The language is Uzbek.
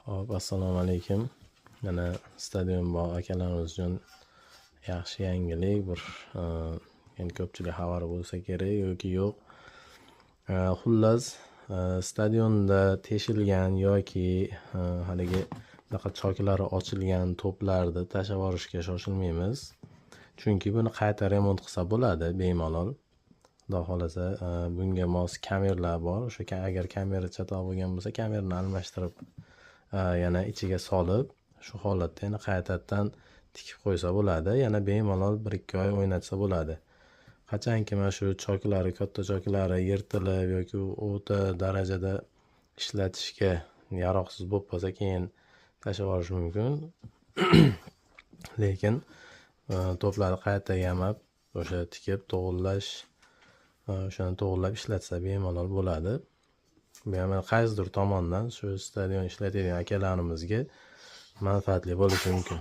Hop, assalomu alaykum. Mana stadion bor akalarimiz uchun yaxshi yangilik, bir endi ko'pchilik xabari bo'lsa kerak yoki yo'q. Xullas, stadionda teshilgan yoki haligi bunaqa choklari ochilgan to'plarni tashlab yuborishga shoshilmaymiz. Chunki buni qayta remont qilsa bo'ladi bemalol. Xudo xolasa, bunga mos kamerlar bor. O'sha agar kamera chatoq bo'lgan bo'lsa, kamerani almashtirib yana ichiga solib, shu holatda yana qaytadan tikib qo'ysa bo'ladi. Yana bemalol 1-2 oy o'ynatsa bo'ladi. Qachonki mana shu choklari, katta choklari yirtilib yoki o'ta darajada ishlatishga yaroqsiz bo'lib qolsa, keyin tashlab yuborish mumkin. Lekin to'plarni qayta yamab, o'sha tikib to'g'irlash, o'shani to'g'irlab ishlatsa bemalol bo'ladi. Bu ham qaysidir tomondan shu stadion ishlatadigan akalarimizga manfaatli bo'lishi mumkin.